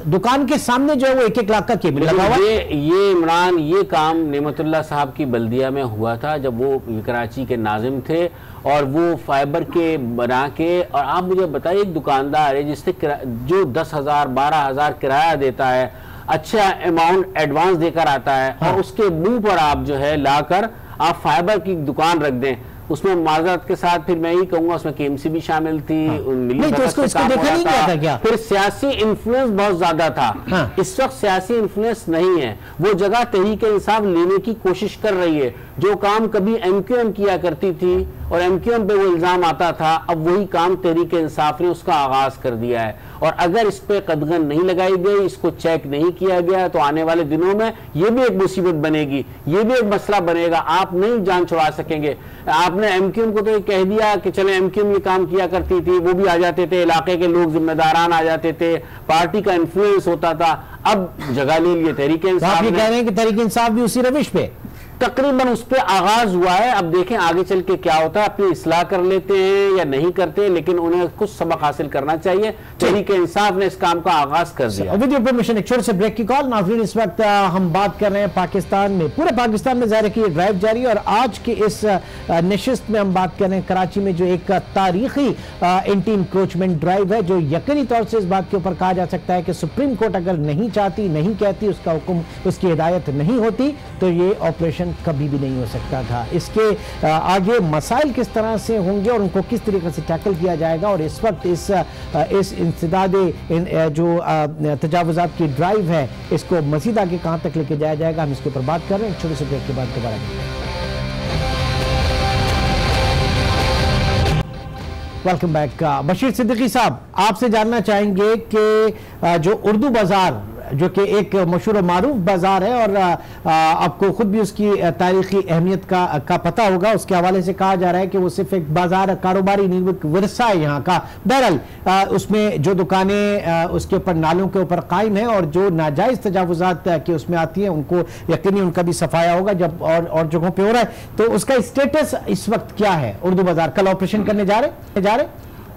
दुकान के सामने जो है वो 1-1 लाख का केबिन लगा हुआ। ये इमरान, ये काम नेमतुल्लाह साहब की बल्दिया में हुआ था जब वो कराची के नाजिम थे, और वो फाइबर के बना के, और आप मुझे बताइए एक दुकानदार है जिससे जो 10,000 12,000 किराया देता है, अच्छा अमाउंट एडवांस देकर आता है, और उसके मुंह पर आप जो है लाकर आप फाइबर की दुकान रख दें, उसमें माजरत के साथ फिर मैं ही कहूंगा उसमें केएमसी भी शामिल थी। नहीं तो इसको देखा नहीं गया था क्या? फिर सियासी इन्फ्लुएंस बहुत ज्यादा था। इस वक्त सियासी इन्फ्लुएंस नहीं है, वो जगह तहरीके इंसाफ लेने की कोशिश कर रही है। जो काम कभी एमक्यूएम किया करती थी और एमक्यूएम पे वो इल्जाम आता था, अब वही काम तहरीके इंसाफ ने उसका आगाज कर दिया है। और अगर इस पे कदगन नहीं लगाई गई, इसको चेक नहीं किया गया, तो आने वाले दिनों में ये भी एक मुसीबत बनेगी, ये भी एक मसला बनेगा। आप नहीं जान छुड़ा सकेंगे। आपने एमक्यूएम को तो ये कह दिया कि चले एमक्यूएम ये काम किया करती थी, वो भी आ जाते थे, इलाके के लोग जिम्मेदारान आ जाते थे, पार्टी का इन्फ्लुएंस होता था। अब जगह ले लिए तहरीके इंसाफ। आप ये कह रहे हैं कि तहरीके इंसाफ भी उसी रविश पे तकरीबन उस पर आगाज हुआ है। अब देखें आगे चल के क्या होता है, अपनी इस्लाह कर लेते हैं या नहीं करते, लेकिन उन्हें कुछ सबक हासिल करना चाहिए। तहरीके इंसाफ ने इस काम का आगाज कर दिया। विद योर परमिशन एक छोटे से ब्रेक की कॉल। नाज़रीन, इस वक्त हम बात कर रहे हैं पाकिस्तान में, पूरे पाकिस्तान में ज़ाहिर है कि ये ड्राइव जारी है, और आज के इस नशिस्त में हम बात कर रहे हैं कराची में जो एक तारीखी एंटी इंक्रोचमेंट ड्राइव है, जो यकीनी तौर से इस बात के ऊपर कहा जा सकता है कि सुप्रीम कोर्ट अगर नहीं चाहती, नहीं कहती, उसका हुक्म, उसकी हिदायत नहीं होती, तो ये ऑपरेशन कभी भी नहीं हो सकता था। इसके आगे मसाइल किस तरह से होंगे और उनको किस तरीके से टैकल किया जाएगा, और इस वक्त इस इंसदादे जो तजावुज़ात की ड्राइव है, इसको मज़ीद आगे कहाँ तक लेके जाया जाएगा, हम इसके ऊपर बात कर रहे हैं। छोटे से ब्रेक के बाद दोबारा वेलकम बैक। बशीर सिद्दीकी साहब, आपसे जानना चाहेंगे कि जो उर्दू बाजार, जो कि एक मशहूर मारूफ बाजार है, और आपको खुद भी उसकी तारीखी अहमियत का पता होगा, उसके हवाले से कहा जा रहा है कि वो सिर्फ एक बाजार कारोबारी नहीं, विरसा है यहाँ का। बहरहाल उसमें जो दुकानें उसके ऊपर नालों के ऊपर कायम है और जो नाजायज तजावुजात के उसमें आती हैं, उनको यकीनी उनका भी सफाया होगा जब और जगहों पर हो रहा है। तो उसका स्टेटस इस वक्त क्या है? उर्दू बाजार कल ऑपरेशन करने जा रहे?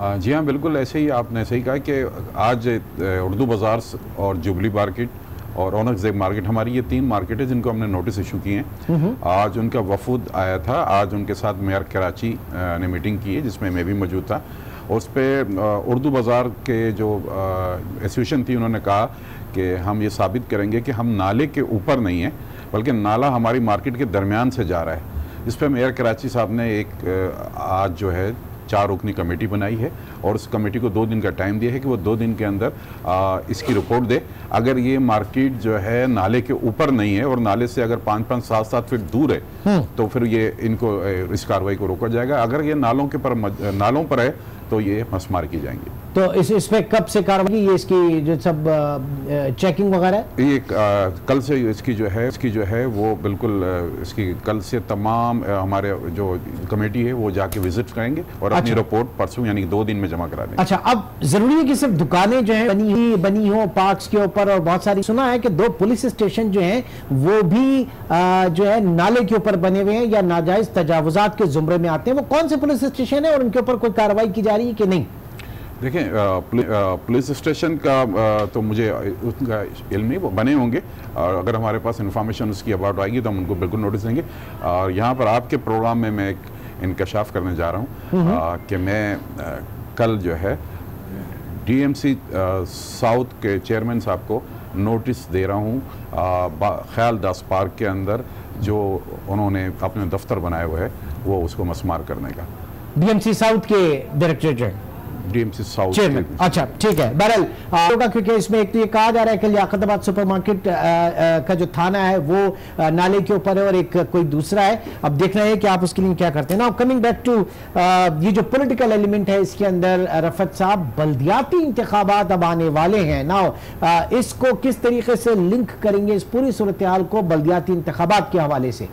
जी हाँ, बिल्कुल ऐसे ही आपने सही कहा कि आज उर्दू बाज़ार और जुबली मार्केट और औरंगज़ेब मार्केट, हमारी ये 3 मार्केट है जिनको हमने नोटिस इशू किए हैं। आज उनका वफूद आया था, आज उनके साथ मेयर कराची ने मीटिंग की है जिसमें मैं भी मौजूद था। और उस पर उर्दू बाज़ार के जो एसोसिएशन थी, उन्होंने कहा कि हम ये साबित करेंगे कि हम नाले के ऊपर नहीं हैं, बल्कि नाला हमारी मार्केट के दरमियान से जा रहा है। इस पर मेयर कराची साहब ने एक आज जो है 4 रुकनी कमेटी बनाई है, और उस कमेटी को 2 दिन का टाइम दिया है कि वो 2 दिन के अंदर इसकी रिपोर्ट दे। अगर ये मार्केट जो है नाले के ऊपर नहीं है और नाले से अगर 5-5, 7-7 फीट दूर है, तो फिर ये इनको इस कार्रवाई को रोका जाएगा। अगर ये नालों पर है तो ये मसमार की जाएंगी। तो इस पे कब से कार्रवाई, ये इसकी जो सब चेकिंग वगैरह, ये कल से इसकी जो है वो बिल्कुल इसकी कल से तमाम हमारे जो कमेटी है वो जाके विजिट करेंगे और अपनी रिपोर्ट परसों यानी 2 दिन में जमा करा देंगे। अच्छा, अब जरूरी है कि सिर्फ दुकानें जो है बनी हो पार्क्स के ऊपर, और बहुत सारी सुना है कि 2 पुलिस स्टेशन जो हैं वो भी जो है नाले के ऊपर बने हुए हैं या नाजायज तजावुजात के जुमरे में आते हैं। वो कौन से पुलिस स्टेशन है और उनके ऊपर कोई कार्रवाई की जा रही है कि नहीं? देखें, पुलिस स्टेशन का तो मुझे उनका इल्म नहीं, वो बने होंगे, और अगर हमारे पास इंफॉर्मेशन उसकी अबाउट आएगी तो हम उनको बिल्कुल नोटिस देंगे। और यहाँ पर आपके प्रोग्राम में मैं एक इंकशाफ करने जा रहा हूँ कि मैं कल जो है DMC साउथ के चेयरमैन साहब को नोटिस दे रहा हूँ ख्याल दास पार्क के अंदर जो उन्होंने अपने दफ्तर बनाए हुए है वो उसको मसमार करने का। डीएमसी साउथ के director general, DMC south chairman. अच्छा ठीक है, बहरहाल होगा, क्योंकि इसमें एक तो ये कहा जा रहा है कि लियाकताबाद सुपरमार्केट का जो थाना है वो नाले के ऊपर है और एक कोई दूसरा है। अब देखना है कि आप उसके लिए क्या करते हैं। नाउ कमिंग बैक टू ये जो पॉलिटिकल एलिमेंट है इसके अंदर, रफत साहब, बल्दियाती इंतखाबात अब आने वाले हैं। नाउ इसको किस तरीके से लिंक करेंगे इस पूरी सूरत हाल को बल्दियाती इंतखाबात के हवाले से?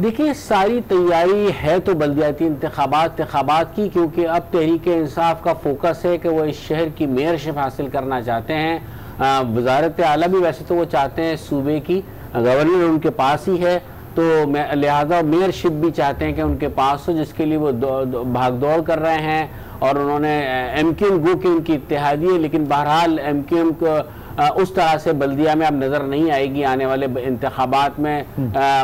देखिए, सारी तैयारी है तो बल्दियाती इंतखाबात की, क्योंकि अब तहरीक इंसाफ का फोकस है कि वो इस शहर की मेयरशिप हासिल करना चाहते हैं। वजारत आला भी वैसे तो वो चाहते हैं सूबे की, गवर्नर उनके पास ही है, तो लिहाजा मेयरशिप भी चाहते हैं कि उनके पास हो, जिसके लिए वो भाग दौड़ कर रहे हैं। और उन्होंने MQM गो की उनकी इत्तेहादी है, लेकिन बहरहाल MQM को उस तरह से बल्दिया में अब नजर नहीं आएगी आने वाले इंतखाबात में।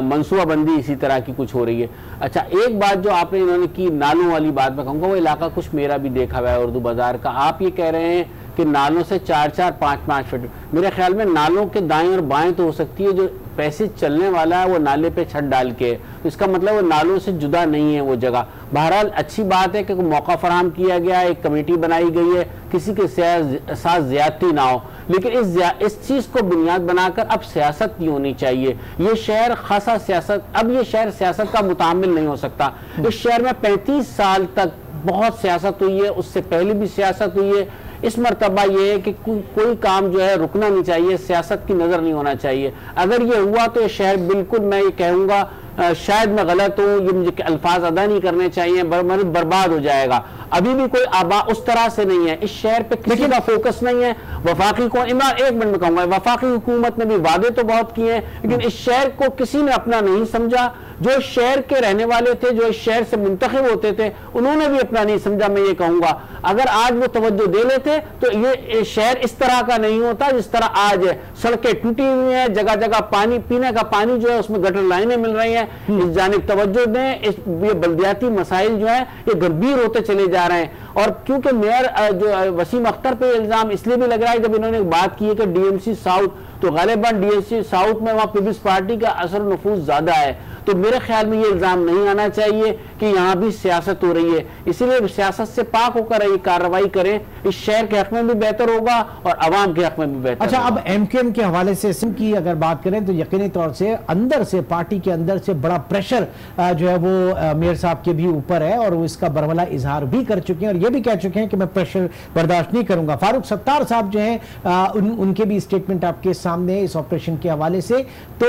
मनसूबाबंदी इसी तरह की कुछ हो रही है। अच्छा, एक बात जो आपने इन्होंने की नालों वाली बात मैं कहूँगा, वो इलाका कुछ मेरा भी देखा हुआ है उर्दू बाजार का। आप ये कह रहे हैं कि नालों से 4-4, 5-5 फीट, मेरे ख्याल में नालों के दाएं और बाएं तो हो सकती है, जो पैसे चलने वाला है वो नाले पे छत डाल के, तो इसका मतलब वो नालों से जुदा नहीं है वो जगह। बहरहाल अच्छी बात है कि मौका फराहम किया गया, एक कमेटी बनाई गई है, किसी के साथ ज्यादती ना हो, लेकिन इस चीज को बुनियाद बनाकर अब सियासत नहीं होनी चाहिए। ये शहर खासा सियासत, अब ये शहर सियासत का मुतामिल नहीं हो सकता। इस शहर में 35 साल तक बहुत सियासत हुई है, उससे पहले भी सियासत हुई है। इस मरतबा ये है कि कोई काम जो है रुकना नहीं चाहिए, सियासत की नजर नहीं होना चाहिए। अगर ये हुआ तो ये शहर बिल्कुल, मैं ये कहूँगा, शायद मैं गलत हूँ, ये मुझे अल्फाज अदा नहीं करने चाहिए, बर्बाद हो जाएगा। अभी भी कोई आबा उस तरह से नहीं है, इस शहर पे किसी का फोकस नहीं है। वफाकी को इमरान, एक मिनट में कहूँगा, वफाकी हुकूमत ने भी वादे तो बहुत किए हैं, लेकिन इस शहर को किसी ने अपना नहीं समझा। जो इस शहर के रहने वाले थे, जो इस शहर से मुंतखब होते थे, उन्होंने भी अपना नहीं समझा। मैं ये कहूँगा, अगर आज वो तवज्जो दे लेते तो ये शहर इस तरह का नहीं होता जिस तरह आज है। सड़कें टूटी हुई हैं, जगह जगह पानी, पीने का पानी जो है उसमें गटर लाइनें मिल रही हैं। इस जानिब तवज्जो दें। ये बल्दियाती मसाइल जो है ये गंभीर होते चले जा रहे हैं। और क्योंकि मेयर जो वसीम अख्तर पे इल्जाम इसलिए भी लग रहा है, जब इन्होंने बात की है कि DMC साउथ, तो गालिबन DMC साउथ में वहाँ पीपल्स पार्टी का असर नफूज ज्यादा है, तो मेरे ख्याल में ये इल्जाम नहीं आना चाहिए कि यहाँ भी सियासत हो रही है। इसीलिए सियासत से पाक होकर ये कार्रवाई करें, इस शहर के हक में भी बेहतर होगा और अवाम के हक में भी बेहतर। अच्छा, अब MQM के हवाले से सिम की अगर बात करें तो यकीनी तौर से अंदर से, पार्टी के अंदर से बड़ा प्रेशर जो है वो मेयर साहब के भी ऊपर है और वो इसका बरमला इजहार भी कर चुके हैं और ये भी कह चुके हैं कि मैं प्रेशर बर्दाश्त नहीं करूंगा। फारूक सत्तार साहब जो हैं उनके भी स्टेटमेंट आपके सामने इस ऑपरेशन के हवाले से, तो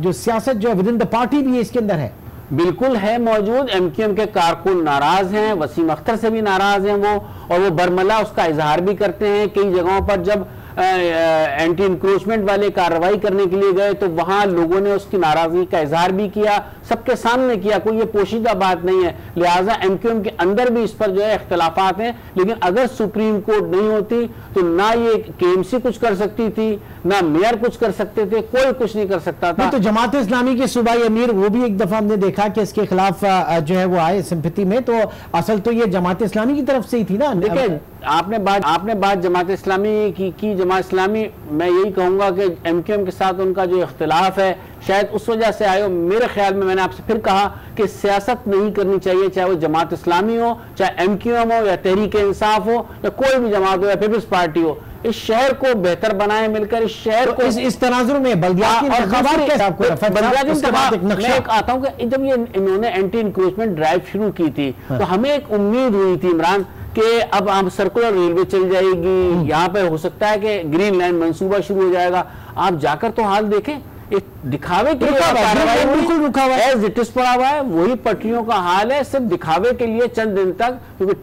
जो सियासत जो है विद इन द पार्टी भी इसके अंदर है, बिल्कुल है मौजूद। MQM के कारकुन नाराज हैं, वसीम अख्तर से भी नाराज हैं वो, और वो बरमला उसका इजहार भी करते हैं। कई जगहों पर जब एंटी इंक्रोचमेंट वाले कार्रवाई करने के लिए गए तो वहां लोगों ने उसकी नाराजगी का इजहार भी किया, सबके सामने किया, कोई ये पोशीदा बात नहीं है। लिहाजा MQM के अंदर भी इस पर जो है इख्तलाफात हैं, लेकिन अगर सुप्रीम कोर्ट नहीं होती तो ना ये KMC कुछ कर सकती थी, ना मेयर कुछ कर सकते थे, कोई कुछ नहीं कर सकता था। तो जमात इस्लामी के सूबाई अमीर वो भी एक दफा हमने देखा कि इसके खिलाफ जो है वो आए सिंपैथी में, तो असल तो ये जमात इस्लामी की तरफ से ही थी ना। देखिए, आपने बात जमात इस्लामी की जमात इस्लामी, मैं यही कहूंगा कि MQM के साथ उनका जो इख्तिलाफ है शायद उस वजह से आयो। मेरे ख्याल में मैंने आपसे फिर कहा कि सियासत नहीं करनी चाहिए, चाहे वो जमात इस्लामी हो, चाहे MQM हो, या तहरीक इंसाफ हो, या कोई भी जमात हो, या पीपल्स पार्टी हो। इस शहर को बेहतर बनाए मिलकर, इस शहर को इस तनाजुर में बल्दियाती मैं आता हूँ कि जब ये इन्होंने एंटी इंक्रोचमेंट ड्राइव शुरू की थी तो हमें एक उम्मीद हुई थी इमरान कि अब हम सर्कुलर रेलवे चल जाएगी, यहाँ पे हो सकता है कि ग्रीन लाइन मंसूबा शुरू हो जाएगा। आप जाकर तो हाल देखें, एक दिखावे के लिए बिल्कुल रुका हुआ है, एज इट इज पड़ा हुआ है, वही पटरियों का हाल है, सिर्फ दिखावे के लिए चंद दिन तक, क्योंकि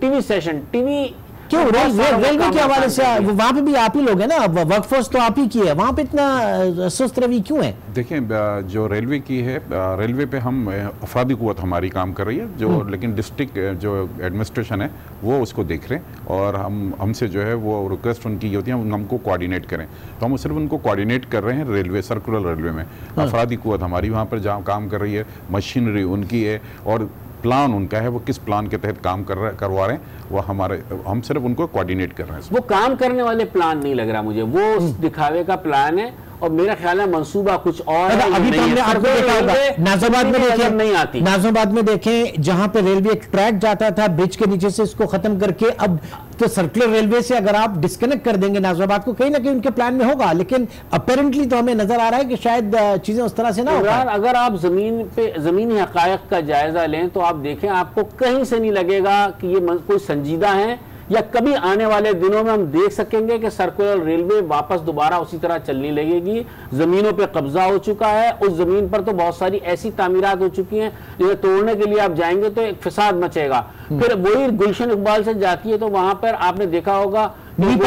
टीवी क्यों रेलवे के हवाले से वहां पे भी आप ही लोग हैं ना, वर्कफोर्स तो आप ही की है, वहां पे इतना सुस्त रवि क्यों है? देखिए, जो रेलवे की है, रेलवे पे हम अफरादी कुव्वत हमारी काम कर रही है, जो लेकिन डिस्ट्रिक्ट जो एडमिनिस्ट्रेशन है वो उसको देख रहे हैं और हमसे जो है वो रिक्वेस्ट उनकी ये होती है हमको कोऑर्डिनेट करें, तो हम सिर्फ उनको कोऑर्डिनेट कर रहे हैं। रेलवे, सर्कुलर रेलवे में अफरादी कुव्वत हमारी वहाँ पर जहाँ काम कर रही है, मशीनरी उनकी है और प्लान उनका है, वो किस प्लान के तहत काम करवा रहे हैं वो हम सिर्फ उनको कोऑर्डिनेट कर रहे हैं। वो काम करने वाले प्लान नहीं लग रहा मुझे, वो दिखावे का प्लान है और मेरा ख्याल है मंसूबा कुछ और है। अभी तो हमने आपको देखा होगा नाजोबाद में देखें, नहीं आती, नाजोबाद में देखें जहां पे रेलवे एक ट्रैक जाता था ब्रिज के नीचे से, इसको खत्म करके अब तो सर्कुलर रेलवे से अगर आप डिस्कनेक्ट कर देंगे नाजोबाद को, कहीं ना कहीं उनके प्लान में होगा, लेकिन अपेरेंटली तो हमें नजर आ रहा है कि शायद चीजें उस तरह से ना हो। अगर आप जमीनी हकायक का जायजा लें तो आप देखें, आपको कहीं से नहीं लगेगा कि ये कोई संजीदा है, या कभी आने वाले दिनों में हम देख सकेंगे कि सर्कुलर रेलवे वापस दोबारा उसी तरह चलने लगेगी। जमीनों पे कब्जा हो चुका है, उस जमीन पर तो बहुत सारी ऐसी तामीरात हो चुकी हैं जिन्हें तोड़ने के लिए आप जाएंगे तो एक फिसाद मचेगा। फिर वही गुलशन इकबाल से जाती है तो वहां पर आपने देखा होगा ठीक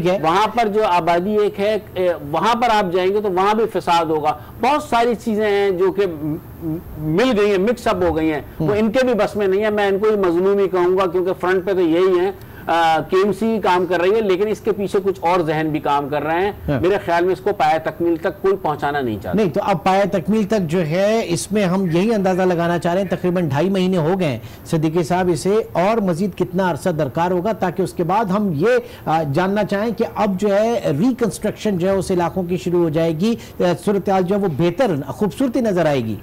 है, वहां पर जो आबादी एक है, वहां पर आप जाएंगे तो वहां भी फिसाद होगा। बहुत सारी चीजें हैं जो कि मिल गई हैं, मिक्सअप हो गई हैं, वो इनके भी बस में नहीं है। मैं इनको मजलूम ही कहूंगा क्योंकि फ्रंट पे तो यही है, केएमसी काम कर रही है, लेकिन इसके पीछे कुछ और जहन भी काम कर रहे हैं। मेरे ख्याल में इसको पाया तकमील तक कोई पहुंचाना नहीं चाहता। नहीं तो अब पाया तकमील तक जो है, इसमें हम यही अंदाजा लगाना चाह रहे हैं, तकरीबन 2.5 महीने हो गए सिद्दीकी साहब, इसे और मजीद कितना अरसा दरकार होगा ताकि उसके बाद हम ये जानना चाहें कि अब जो है रिकंस्ट्रक्शन जो है उस इलाकों की शुरू हो जाएगी, सूरत हाल जो है वो बेहतर खूबसूरती नजर आएगी।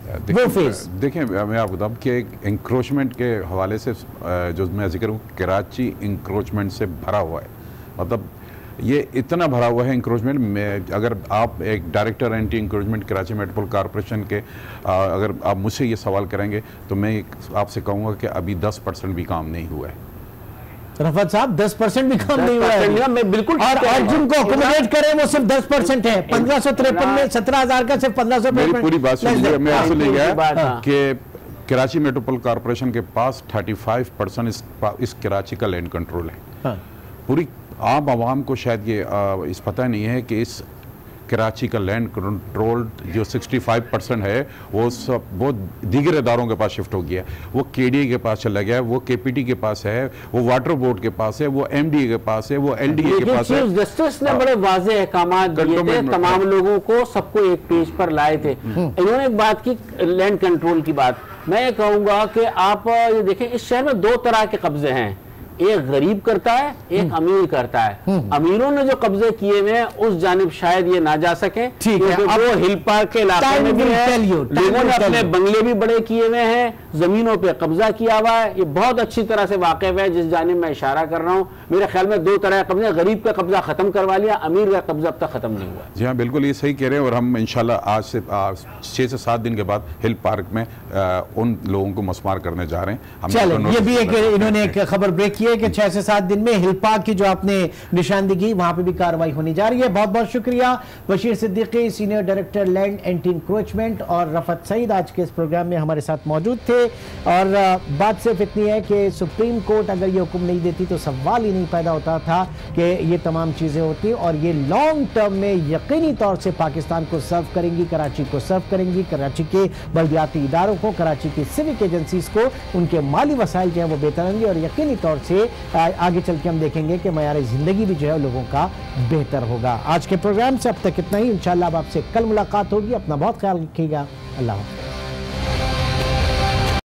देखिए मैं आपको बताऊँ कि इंक्रोचमेंट के हवाले से जो मैं जिक्र हूँ, कराची इंक्रोचमेंट से भरा हुआ है। मतलब ये इतना भरा हुआ है इंक्रोचमेंट में, अगर आप एक director anti encroachment Karachi metropolitan corporation के अगर आप मुझसे ये सवाल करेंगे तो मैं आपसे कहूँगा कि अभी 10% भी काम नहीं हुआ है। रफत साहब 10% भी काम नहीं हुआ है, मैं बिल्कुल, और जिनको अकोमोडेट करें वो सिर्फ 10% है। 1553 में 17,000 का सिर्फ 1500। मेरी पूरी बात सुनिए, मैं आपसे ले गया कि कराची मेट्रोपॉलिटन कॉरपोरेशन के पास 35% इस कराची का लैंड कंट्रोल है। पूरी आम आवाम को शायद ये इस पता नहीं है कि इस कराची का लैंड कंट्रोल जो 65% है वो सब वो दीगर इदारों के पास शिफ्ट हो गया, वो केडीए के पास चला गया, वो केपीटी के पास है, वो वाटर बोर्ड के पास है, वो एमडीए के पास है, वो एलडीए के पास है। जस्टिस ने बड़े वाज़ेह अहकाम दिए थे, तमाम लोगों को, सबको एक पेज पर लाए थे। इन्होंने एक बात की, लैंड कंट्रोल की बात, मैं ये कहूँगा कि आप ये देखें, इस शहर में 2 तरह के कब्जे हैं, एक गरीब करता है, एक अमीर करता है। अमीरों ने जो कब्जे किए हुए हैं उस जानिब शायद ये ना जा सके, क्योंकि वो हिल पार्क के इलाके में भी है, लोगों ने अपने बंगले भी बड़े किए हुए हैं, जमीनों पे कब्जा किया हुआ है। ये बहुत अच्छी तरह से वाकिफ है जिस जानिब मैं इशारा कर रहा हूँ। मेरे ख्याल में 2 तरह का कब्जा, गरीब का कब्जा खत्म करवा लिया, अमीर का कब्जा अब तक खत्म नहीं हुआ। जी हाँ, बिल्कुल ये सही कह रहे हैं, और हम इंशाल्लाह आज से 6 से 7 दिन के बाद हिल पार्क में उन लोगों को मस्मार करने जा रहे हैं। चलो, ये भी एक इन्होंने एक खबर ब्रेक की है कि 6 से 7 दिन में हिल पार्क की जो आपने निशानदेही वहां पे भी कार्रवाई होने जा रही है। बहुत बहुत शुक्रिया Bashir Siddiqui, senior director land anti encroachment, और रफत सईद आज के इस प्रोग्राम में हमारे साथ मौजूद थे। और बात सिर्फ इतनी है कि सुप्रीम कोर्ट अगर ये हुक्म नहीं देती तो सवाल ही नहीं पैदा होता था कि ये तमाम चीजें होती, और ये लॉन्ग टर्म में यकीनी तौर से पाकिस्तान को सर्व करेंगी, कराची को सर्व करेंगी, कराची के बल्दियाती इदारों को, कराची की सिविक एजेंसीज को, उनके माली वसाइल जो है वो बेहतर होंगे, और यकीनी तौर से आगे चल के हम देखेंगे कि मयार जिंदगी भी जो है लोगों का बेहतर होगा। आज के प्रोग्राम से अब तक इतना ही, इंशाल्लाह अब आपसे कल मुलाकात होगी। अपना बहुत ख्याल रखिएगा। अल्लाह हाफ़िज़।